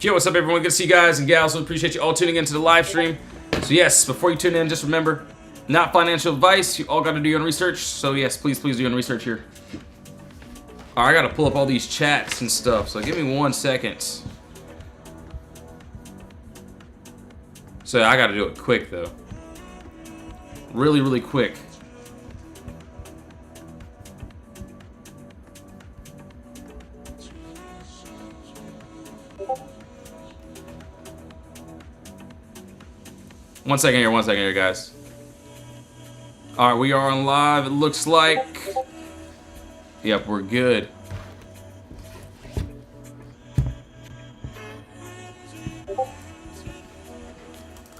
Yo, what's up everyone? Good to see you guys and gals. So appreciate you all tuning into the live stream. So yes, before you tune in, just remember, not financial advice. You all got to do your own research. So yes, please do your own research here. All right, I got to pull up all these chats and stuff. So give me 1 second. So I got to do it quick though. Really quick. One second here, guys. All right, we are on live. It looks like. Yep, we're good.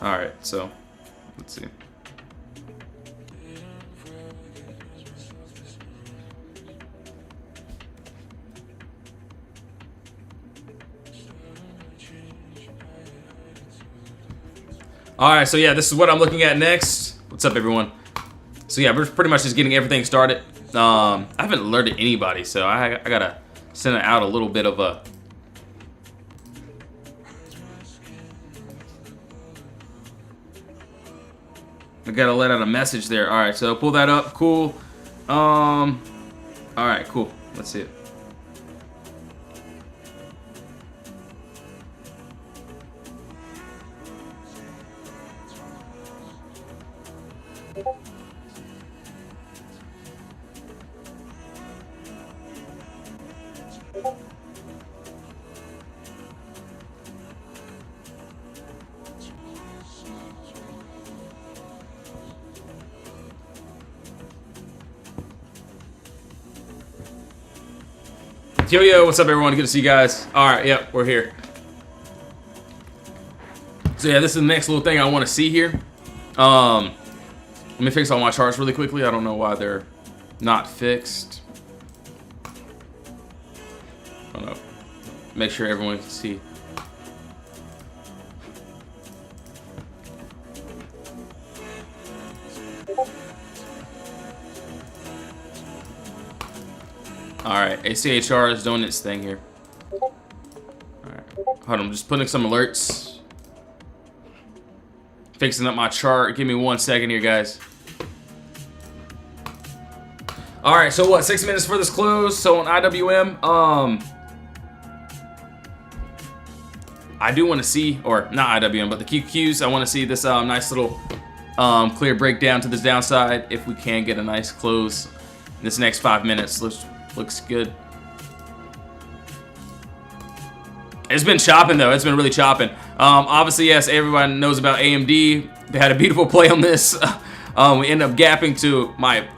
All right, so let's see. Alright, so yeah, this is what I'm looking at next. What's up, everyone? So yeah, we're pretty much just getting everything started. I haven't alerted anybody, so I gotta send out a little bit of a... I gotta let out a message there. Alright, so pull that up. Cool. Alright, cool. Let's see it. Yo, what's up everyone? Good to see you guys. Alright, yep, we're here. So yeah, this is the next little thing I want to see here. Let me fix all my charts really quickly. I don't know why they're not fixed. I don't know. Make sure everyone can see. Alright, ACHR is doing its thing here. Alright, hold on, I'm just putting some alerts. Fixing up my chart. Give me 1 second here, guys. Alright, so what, 6 minutes for this close. So on IWM, I do want to see, or not IWM, but the QQs, I want to see this nice little clear breakdown to this downside. If we can get a nice close in this next 5 minutes. Looks good. It's been chopping though. It's been really chopping. Obviously, yes, everyone knows about AMD. They had a beautiful play on this. We end up gapping to my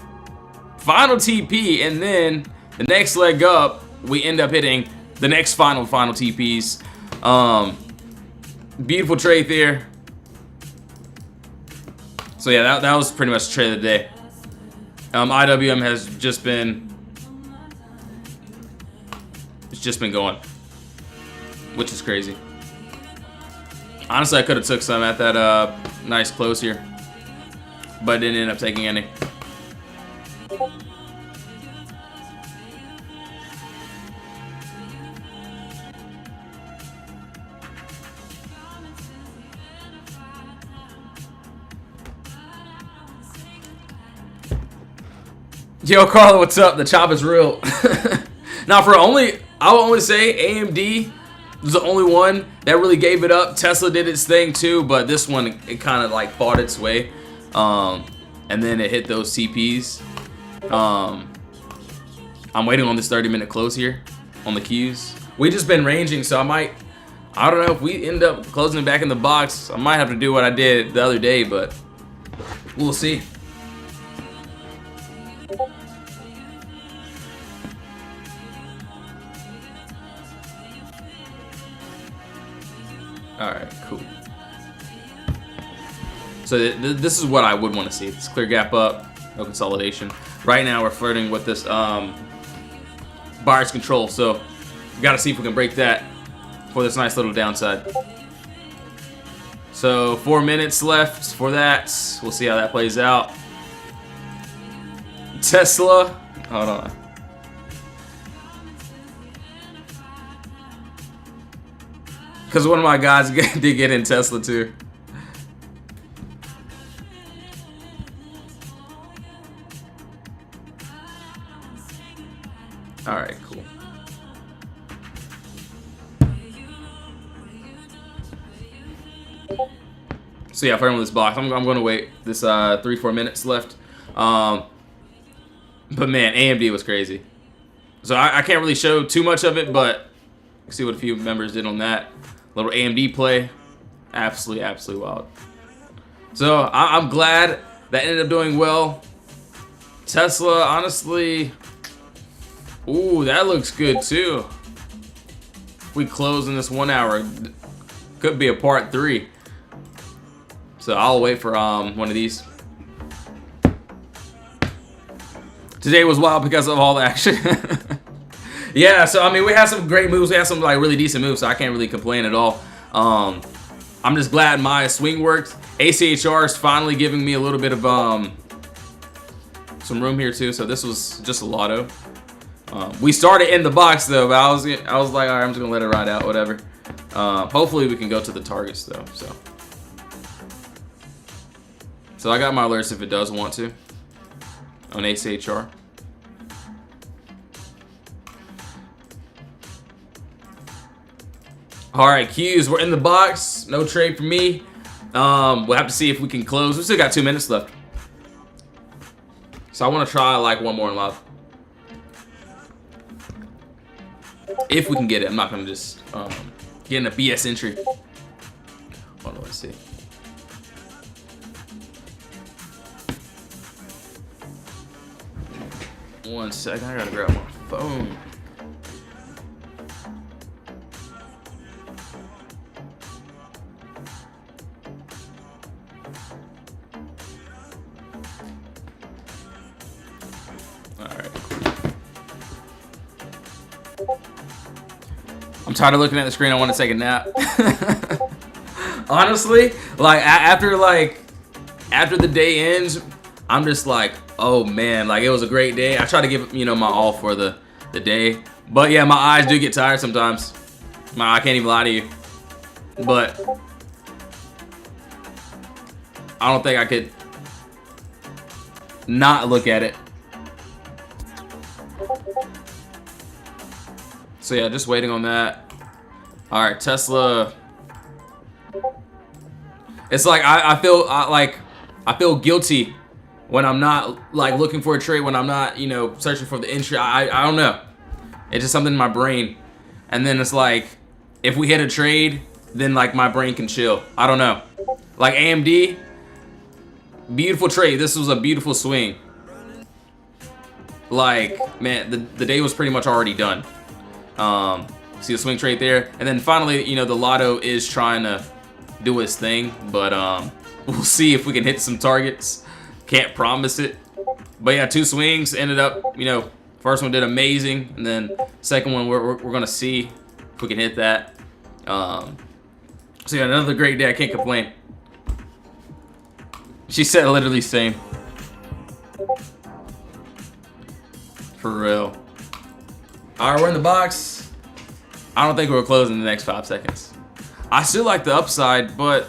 final TP, and then the next leg up, we end up hitting the next final TPs. Beautiful trade there. So yeah, that was pretty much the trade of the day. IWM has just been. It's just been going, which is crazy. Honestly, I could have took some at that nice close here, but didn't end up taking any. Yo, Carla, what's up? The chop is real. Now, I will only say AMD was the only one that really gave it up. Tesla did its thing too, but this one, it kind of like fought its way. And then it hit those CPs. I'm waiting on this 30-minute close here on the Qs. We just been ranging, so I don't know if we end up closing it back in the box. I might have to do what I did the other day, but we'll see. Alright, cool. So this is what I would want to see. This clear gap up, no consolidation. Right now we're flirting with this buyer's control, so we got to see if we can break that for this nice little downside. So 4 minutes left for that. We'll see how that plays out. Tesla, hold on. Because one of my guys did get in Tesla too. All right, cool. So yeah, for this box, I'm going to wait this 3-4 minutes left. But man, AMD was crazy. So I can't really show too much of it, but see what a few members did on that little AMD play. Absolutely wild. So I'm glad that ended up doing well. Tesla, honestly, ooh, that looks good too. We close in this 1 hour. Could be a part 3. So I'll wait for one of these. Today was wild because of all the action. Yeah, so I mean, we had some great moves. We had some like really decent moves, so I can't really complain at all. I'm just glad my swing worked. ACHR is finally giving me a little bit of some room here too. So this was just a lotto. We started in the box though, but I was like, all right, I'm just gonna let it ride out, whatever. Hopefully we can go to the targets though. So I got my alerts if it does want to on ACHR. All right, Qs, we're in the box. No trade for me. We'll have to see if we can close. We still got 2 minutes left. So I want to try like one more in live. If we can get it. I'm not going to just get in a BS entry. Hold on, let's see. One second, I gotta grab my phone. Alright. I'm tired of looking at the screen. I want to take a nap. Honestly, like after the day ends, I'm just like, oh man, like it was a great day. I try to give, my all for the day. But yeah, my eyes do get tired sometimes. I can't even lie to you. But I don't think I could not look at it. So yeah, just waiting on that. All right, Tesla. It's like I feel guilty when I'm not like looking for a trade, when I'm not, searching for the entry. I don't know. It's just something in my brain. And then it's like, if we hit a trade, then like my brain can chill. I don't know. Like AMD, beautiful trade. This was a beautiful swing. Like, man, the day was pretty much already done. See the swing trade there. And then finally, the lotto is trying to do its thing. But we'll see if we can hit some targets. Can't promise it. But yeah, 2 swings ended up, first one did amazing. And then second one, we're going to see if we can hit that. So yeah, another great day. I can't complain. She said literally same. For real. All right, we're in the box. I don't think we'll close in the next 5 seconds. I still like the upside, but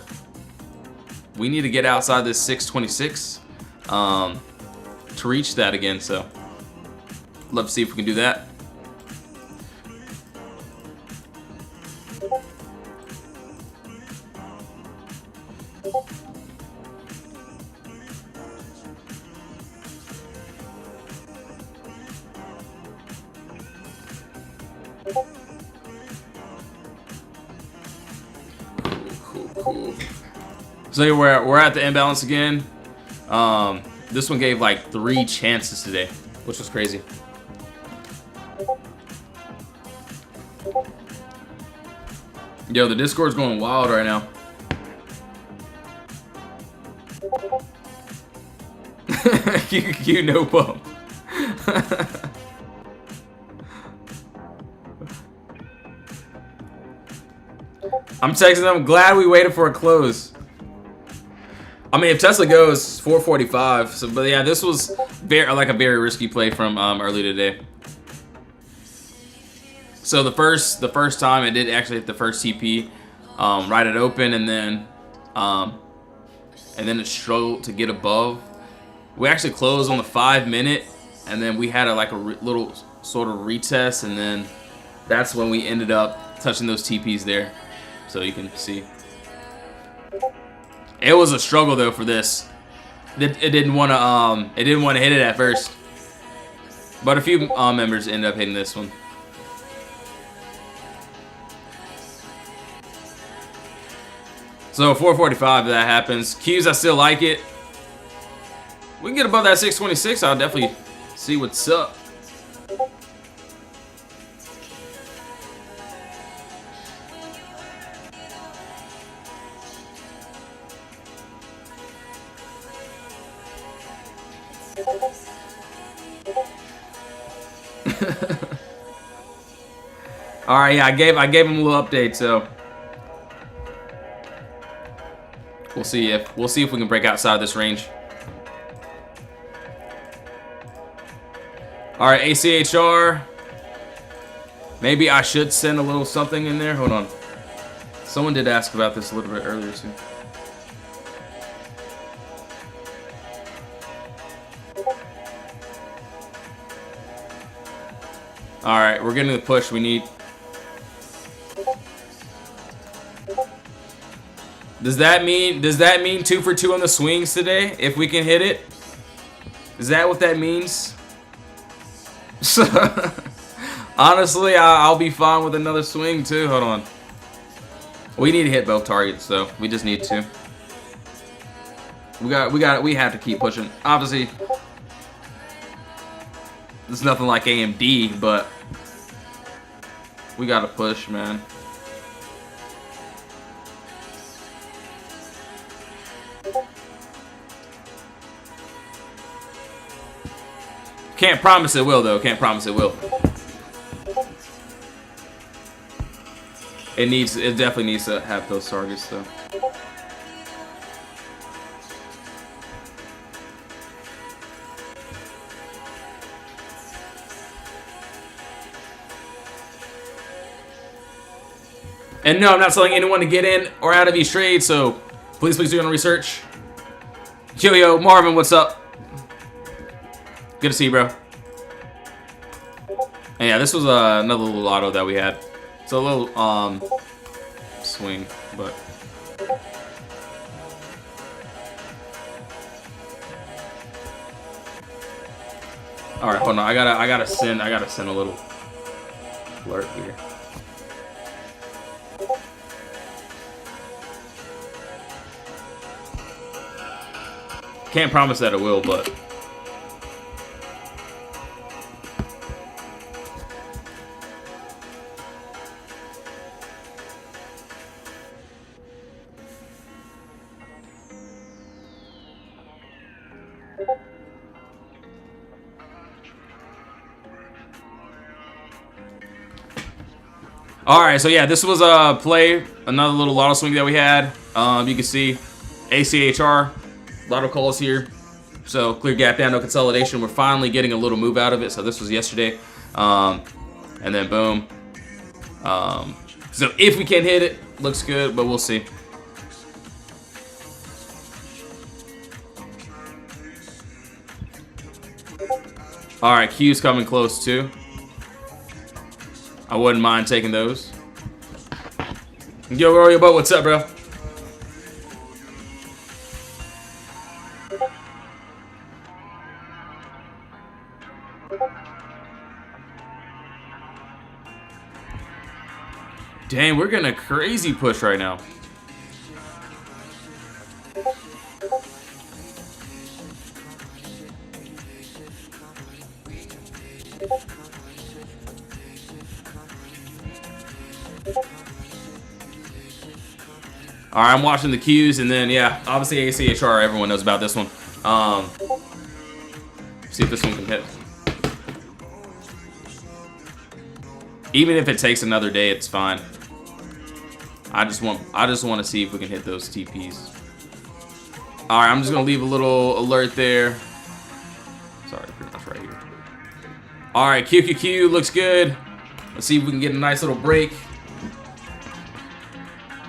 we need to get outside this 626 to reach that again. So love to see if we can do that. Cool. So we're at the imbalance again. This one gave like 3 chances today, which was crazy. Yo, the Discord's going wild right now. you no bump. I'm texting them. Glad we waited for a close. I mean, if Tesla goes 445, so but yeah, this was very risky play from early today. So the first time it did actually hit the first TP. right at open, and then it struggled to get above. We actually closed on the 5-minute, and then we had like a little sort of retest, and then that's when we ended up touching those TPs there. So you can see. It was a struggle though for this. It didn't want to hit it at first, but a few members ended up hitting this one. So 445 if that happens. Qs, I still like it. We can get above that 626. I'll definitely see what's up. All right, yeah, I gave him a little update, so we'll see if we can break outside this range. All right, ACHR. Maybe I should send a little something in there. Hold on. Someone did ask about this a little bit earlier too. All right, we're getting the push we need. Does that mean 2 for 2 on the swings today if we can hit it? Is that what that means? Honestly, I'll be fine with another swing too. Hold on. We need to hit both targets, so we just need to. We have to keep pushing. Obviously, it's nothing like AMD, but we gotta push, man. Can't promise it will, though. Can't promise it will. It definitely needs to have those targets, though. And no, I'm not telling anyone to get in or out of these trades, so please do your own research. Yo, Marvin, what's up? Good to see you, bro. And yeah, this was another little auto that we had. It's a little swing, but all right, hold on. I gotta send a little alert here. Can't promise that it will, but all right, so yeah, this was a play, another little lotto swing that we had. You can see ACHR, lotto calls here. So clear gap down, no consolidation. We're finally getting a little move out of it. So this was yesterday, and then boom. So if we can hit it, looks good, but we'll see. All right, Q's coming close too. I wouldn't mind taking those. Yo, Rory, Boat, what's up, bro? Dang, we're getting a crazy push right now. All right, I'm watching the Qs, and then, yeah, obviously ACHR, everyone knows about this one. See if this one can hit. Even if it takes another day, it's fine. I just want to see if we can hit those TPs. All right, I'm just gonna leave a little alert there. Sorry, pretty much right here. All right, QQQ looks good. Let's see if we can get a nice little break.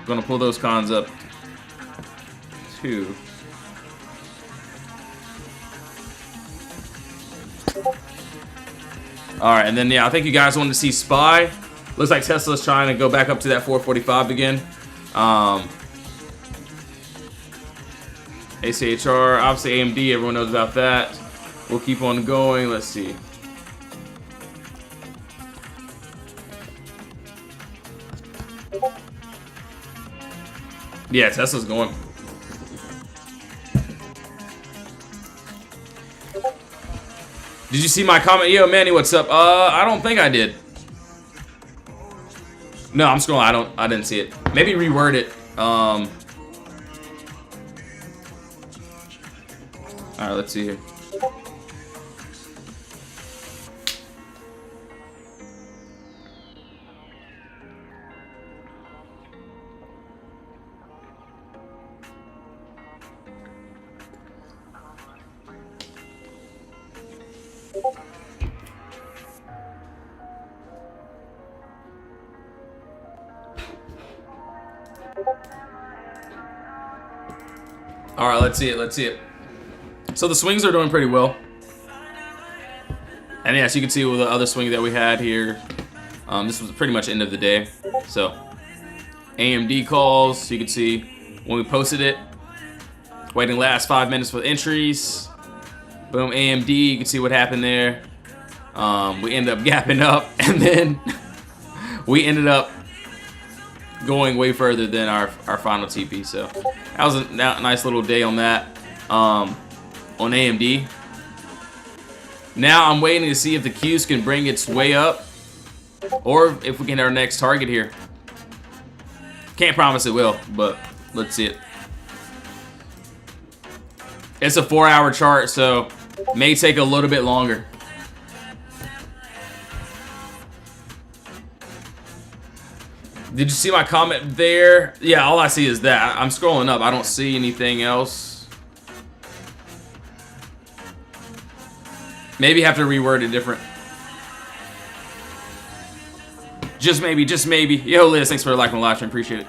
Gonna pull those cons up too. All right, and then yeah, I think you guys wanted to see SPY. Looks like Tesla's trying to go back up to that 445 again. ACHR, obviously AMD, everyone knows about that. We'll keep on going. Let's see. Yeah, Tesla's going. Did you see my comment? Yo, Manny, what's up? I don't think I did. No, I'm scrolling. I didn't see it. Maybe reword it. All right, let's see here. All right, let's see it. Let's see it. So the swings are doing pretty well. And yes, you can see with the other swing that we had here. This was pretty much end of the day. So AMD calls. You can see when we posted it. Waiting last 5 minutes for entries. Boom, AMD. You can see what happened there. We ended up gapping up, and then we ended up going way further than our final TP. So that was a nice little day on that. On AMD. Now I'm waiting to see if the Qs can bring its way up, or if we can hit our next target here. Can't promise it will, but let's see it. It's a 4-hour chart, so may take a little bit longer. Did you see my comment there? Yeah, all I see is that. I'm scrolling up. I don't see anything else. Maybe have to reword it different. Just maybe, just maybe. Yo, Liz, thanks for liking my live stream. Appreciate it.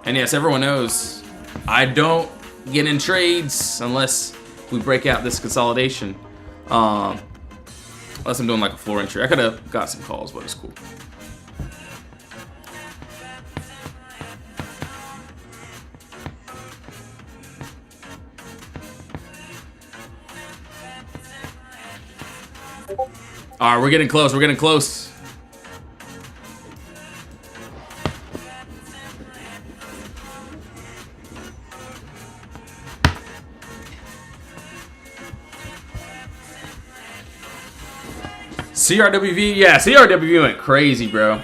And yes, everyone knows I don't get in trades unless we break out this consolidation. Unless I'm doing like a floor entry. I could have got some calls, but it's cool. All right, we're getting close. We're getting close. CRWV, yeah, CRWV went crazy, bro.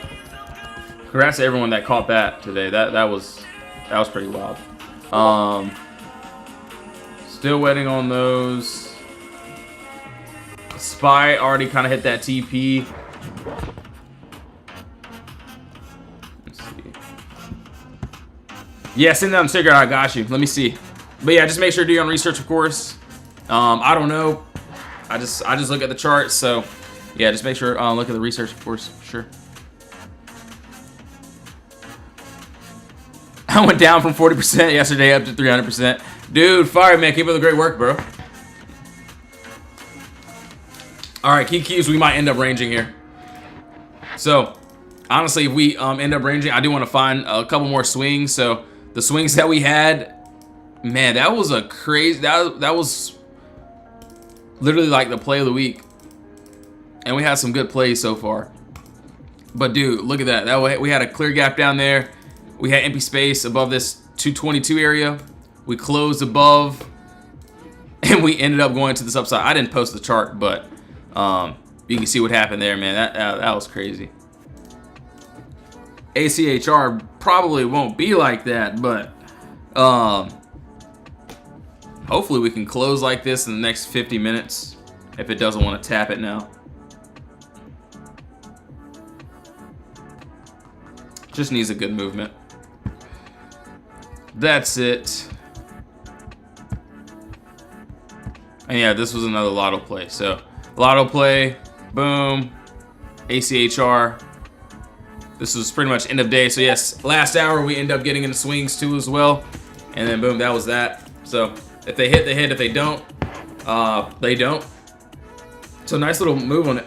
Congrats to everyone that caught that today. That was pretty wild. Still waiting on those. SPY already kind of hit that TP. Let's see. Yeah, send them sticker. I got you. Let me see. But yeah, just make sure to do your own research, of course. I don't know. I just look at the charts. So yeah, just make sure look at the research, of course. Sure. I went down from 40% yesterday up to 300%. Dude, fire, man. Keep up the great work, bro. All right, key cues, we might end up ranging here. So, honestly, if we end up ranging, I do want to find a couple more swings. So, the swings that we had, man, that was a crazy, that was literally like the play of the week. And we had some good plays so far. But, dude, look at that. We had a clear gap down there. We had empty space above this 222 area. We closed above, and we ended up going to this upside. I didn't post the chart, but you can see what happened there, man. That was crazy. ACHR probably won't be like that, but hopefully we can close like this in the next 50 minutes if it doesn't want to tap it now. Just needs a good movement. That's it. And yeah, this was another lotto play. So lotto play, boom, ACHR. This was pretty much end of day. So yes, last hour we end up getting into swings too as well. And then boom, that was that. So if they hit, they hit. If they don't, they don't. So nice little move on it.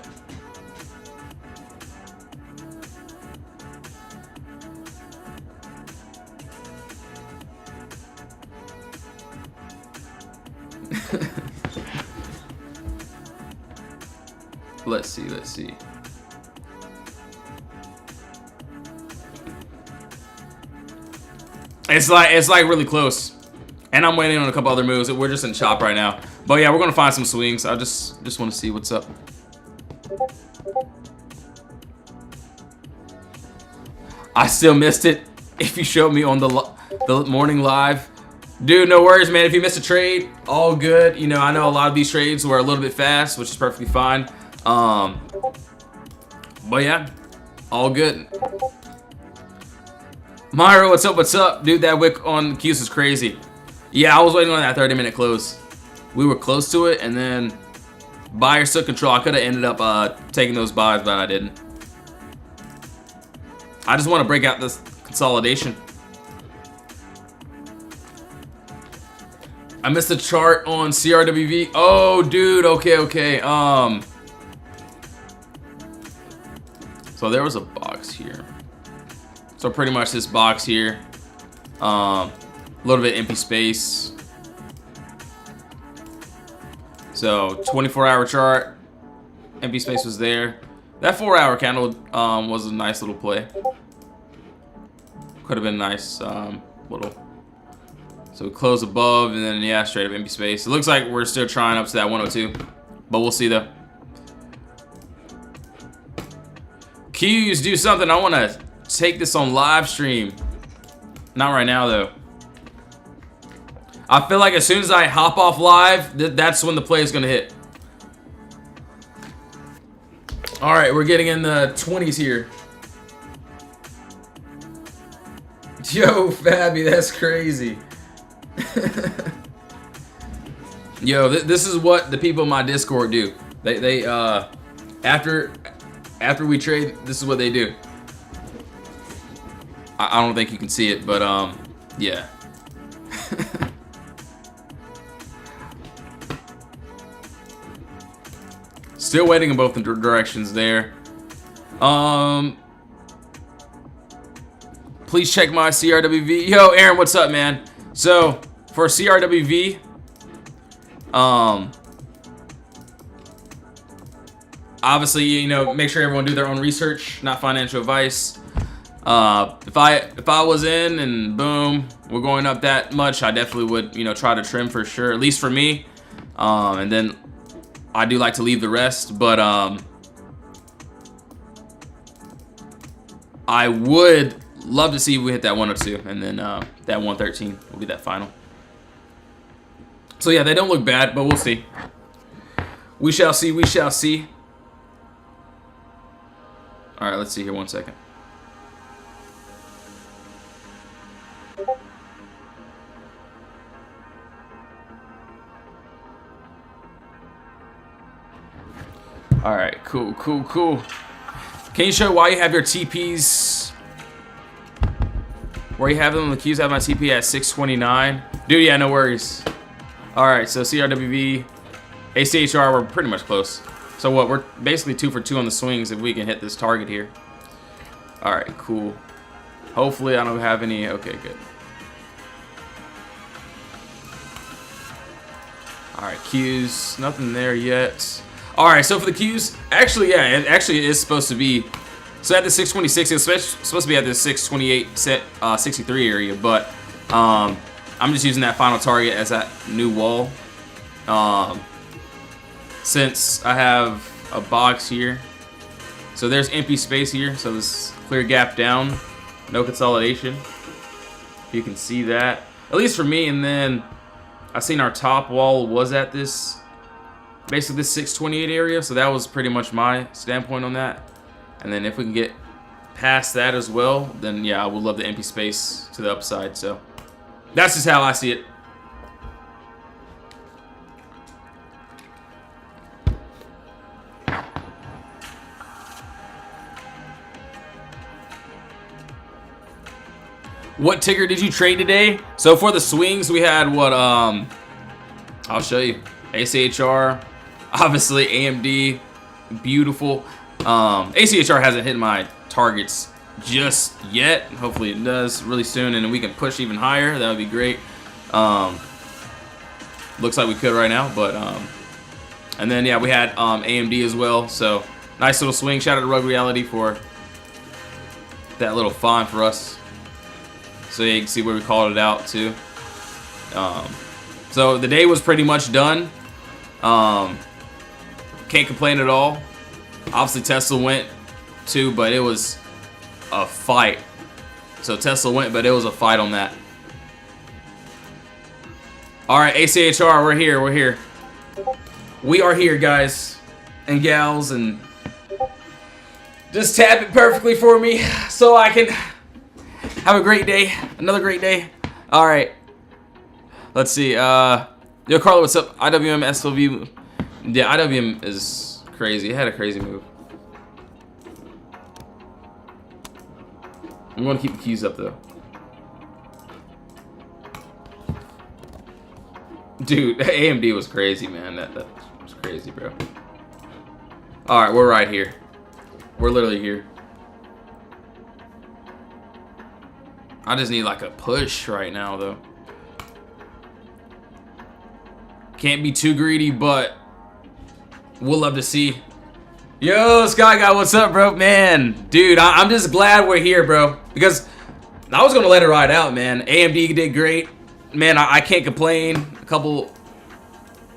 Let's see, let's see. It's like really close. And I'm waiting on a couple other moves. We're just in chop right now. But yeah, we're gonna find some swings. I just want to see what's up. I still missed it. If you showed me on the morning live, dude, no worries, man. If you missed a trade, all good. You know, I know a lot of these trades were a little bit fast, which is perfectly fine. But yeah, all good. Myro, what's up? What's up, dude? That wick on Q's is crazy. Yeah, I was waiting on that 30-minute close. We were close to it, and then buyers took control. I could have ended up taking those buys, but I didn't. I just want to break out this consolidation. I missed the chart on CRWV. Oh, dude. Okay. So there was a box here. So pretty much this box here. A little bit empty space. So 24-hour chart. Empty space was there. That 4-hour candle was a nice little play. Could have been nice little. So we close above and then yeah, straight up empty space. It looks like we're still trying up to that 102, but we'll see though. Q's, do something. I want to take this on live stream. Not right now though. I feel like as soon as I hop off live, that's when the play is gonna hit. All right, we're getting in the 20s here. Yo, Fabby, that's crazy. Yo, this is what the people in my Discord do. They after we trade, this is what they do. I don't think you can see it, but yeah. Still waiting in both the directions there. Please check my CRWV. Yo, Aaron, what's up, man? So for CRWV, obviously, you know, make sure everyone do their own research, not financial advice. If I was in and boom, we're going up that much, I definitely would, you know, try to trim for sure, at least for me. And then I do like to leave the rest, but I would love to see if we hit that 102, and then that 113 will be that final. So yeah, they don't look bad, but we'll see. We shall see, we shall see. All right, let's see here, 1 second. All right, cool. Can you show why you have your TPs? Where you have them? The Qs have my TP at 629. Dude, yeah, no worries. All right, so CRWV, ACHR, we're pretty much close. So what? We're basically 2 for 2 on the swings if we can hit this target here. All right, cool. Hopefully I don't have any. Okay, good. All right, Qs, nothing there yet. All right, so for the Qs, actually, yeah, it actually is supposed to be. So at the 626, it's supposed to be at the 628 set 63 area, but I'm just using that final target as that new wall. Since I have a box here, so there's empty space here, so this clear gap down, no consolidation. You can see that, at least for me. And then I seen our top wall was at this, basically this 628 area, so that was pretty much my standpoint on that. And then if we can get past that as well, then yeah, I would love the empty space to the upside. So that's just how I see it. What ticker did you trade today? So for the swings, we had what, I'll show you. ACHR, obviously AMD, beautiful. ACHR hasn't hit my targets just yet. Hopefully it does really soon, and then we can push even higher. That would be great. Looks like we could right now, but and then yeah, we had AMD as well. So nice little swing. Shout out to Rug Reality for that little font for us, so you can see where we called it out too. So the day was pretty much done. Can't complain at all. Obviously Tesla went too, but it was a fight. So Tesla went, but it was a fight on that. All right, ACHR, we're here. We're here. We are here, guys and gals, and just tap it perfectly for me so I can have a great day. Another great day. All right. Let's see. Yo, Carlo, what's up? IWM SLV. Yeah, IWM is crazy. It had a crazy move. I'm going to keep the keys up, though. Dude, AMD was crazy, man. That was crazy, bro. All right, we're right here. We're literally here. I just need like a push right now, though. Can't be too greedy, but we'll love to see. Yo, Sky Guy, what's up, bro? Man, dude, I'm just glad we're here, bro. Because I was going to let it ride out, man. AMD did great. Man, I can't complain. A couple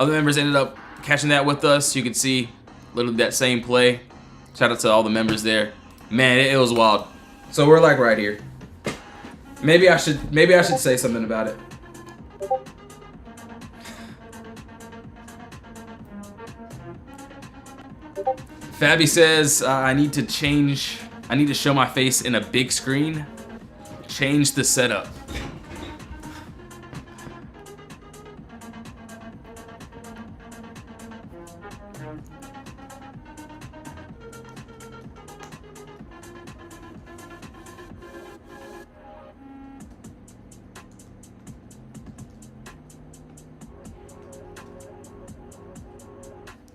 other members ended up catching that with us. You can see literally that same play. Shout out to all the members there. Man, it was wild. So we're like right here. Maybe I should say something about it. Fabby says I need to show my face in a big screen. Change the setup.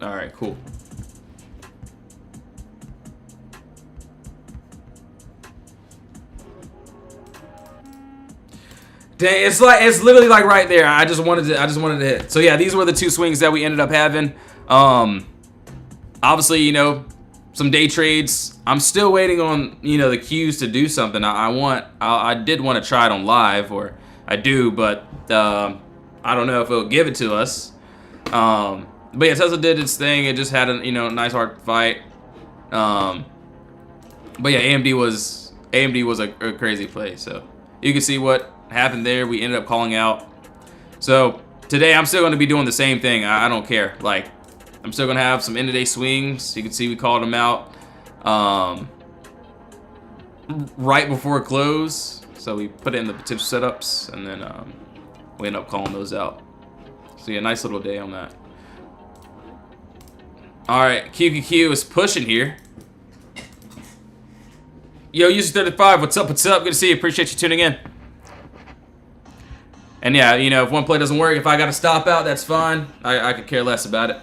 All right, cool. Dang, it's literally like right there. I just wanted to hit. So yeah, these were the two swings that we ended up having. Obviously, you know, some day trades. I'm still waiting on, you know, the Qs to do something. I did want to try it on live, or I do, but I don't know if it'll give it to us. But yeah, Tesla did its thing. It just had a, you know, nice hard fight. But yeah, AMD was a crazy play. So you can see what happened there. We ended up calling out. So today I'm still going to be doing the same thing. I don't care. Like, I'm still going to have some end of day swings. You can see we called them out right before close. So we put in the potential setups, and then we end up calling those out. So yeah, nice little day on that. All right, QQQ is pushing here. Yo, User35, what's up? What's up? Good to see you. Appreciate you tuning in. And yeah, you know, if one play doesn't work, if I got to stop out, that's fine. I could care less about it.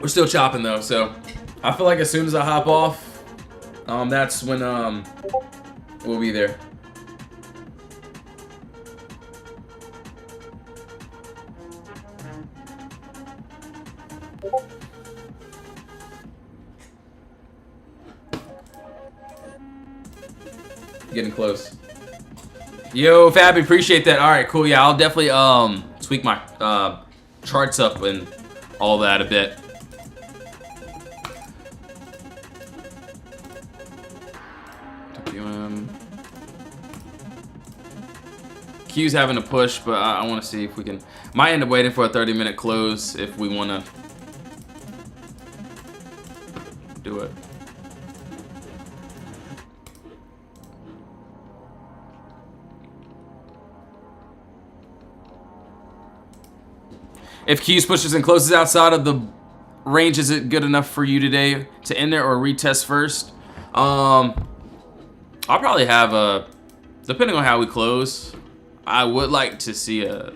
We're still chopping though, so I feel like as soon as I hop off, that's when we'll be there. Getting close. Yo, Fabby, appreciate that. All right, cool. Yeah, I'll definitely tweak my charts up and all that a bit. Q's having a push, but I want to see if we can. Might end up waiting for a 30-minute close if we want to do it. If Q's pushes and closes outside of the range, is it good enough for you today to end there or retest first? I'll probably have a, depending on how we close, I would like to see a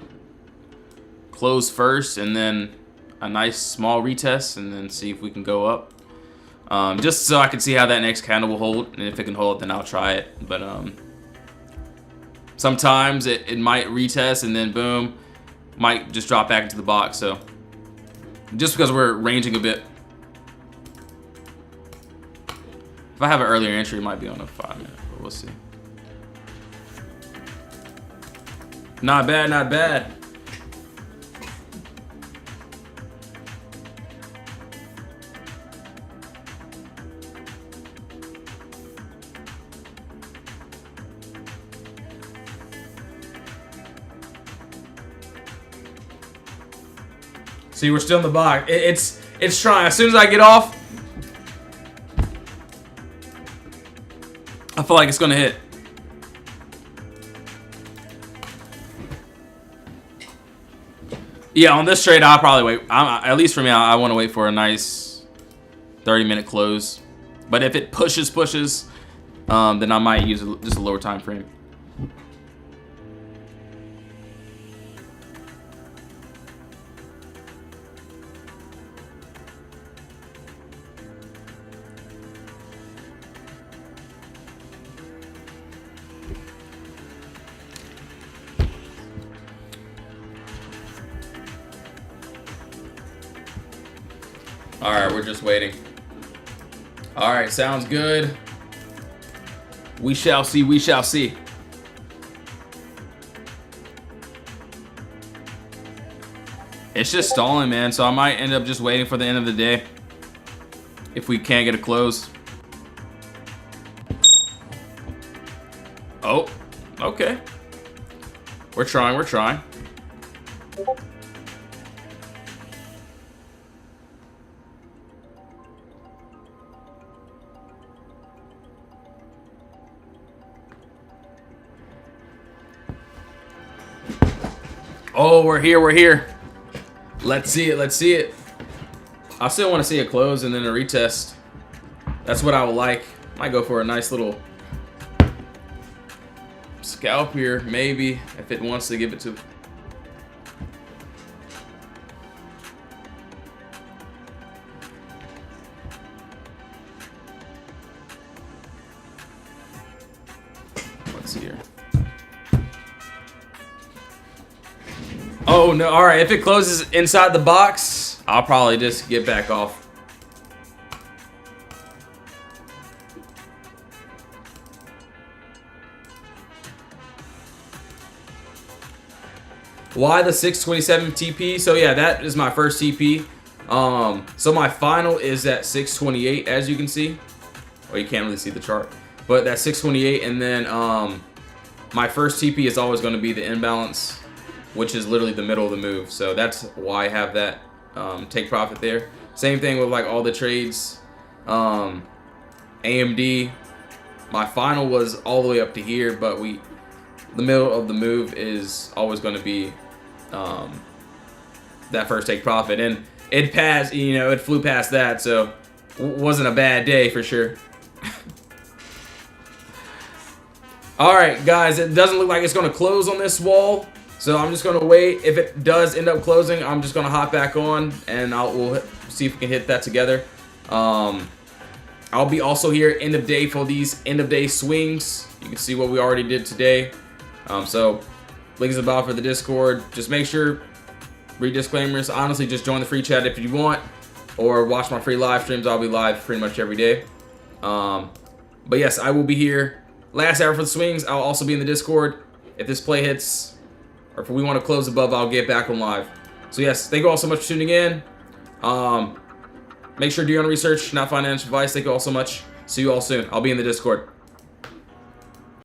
close first and then a nice small retest and then see if we can go up. Just so I can see how that next candle will hold, and if it can hold, then I'll try it. But sometimes it might retest and then boom, might just drop back into the box. So just because we're ranging a bit. If I have an earlier entry, it might be on a 5-minute, but we'll see. Not bad, not bad. See, we're still in the box. It's trying. As soon as I get off, I feel like it's gonna hit. Yeah, on this trade, I'll probably wait. At least for me, I want to wait for a nice 30-minute close. But if it pushes, then I might use just a lower time frame. All right, we're just waiting. All right, sounds good. We shall see, we shall see. It's just stalling, man, so I might end up just waiting for the end of the day if we can't get a close. Oh, okay. We're trying, we're trying. Oh, we're here, we're here. Let's see it, let's see it. I still want to see a close and then a retest. That's what I would like. Might go for a nice little scalp here, maybe, if it wants to give it to. Let's see here. Oh no, all right, if it closes inside the box, I'll probably just get back off. Why the 627 TP? So yeah, that is my first TP. So my final is at 628, as you can see. Well, you can't really see the chart, but that's 628, and then my first TP is always going to be the imbalance, which is literally the middle of the move. So that's why I have that take profit there. Same thing with like all the trades. AMD, my final was all the way up to here, but the middle of the move is always going to be that first take profit, and it passed, you know, it flew past that, so wasn't a bad day for sure. All right, guys, it doesn't look like it's going to close on this wall. So I'm just going to wait. If it does end up closing, I'm just going to hop back on, and we'll see if we can hit that together. I'll be also here end of day for these end of day swings. You can see what we already did today. So links above for the Discord. Just make sure, read disclaimers. Honestly, just join the free chat if you want, or watch my free live streams. I'll be live pretty much every day. But yes, I will be here. Last hour for the swings. I'll also be in the Discord. If this play hits, or if we want to close above, I'll get back on live. So yes, thank you all so much for tuning in. Make sure to do your own research, not financial advice. Thank you all so much. See you all soon. I'll be in the Discord.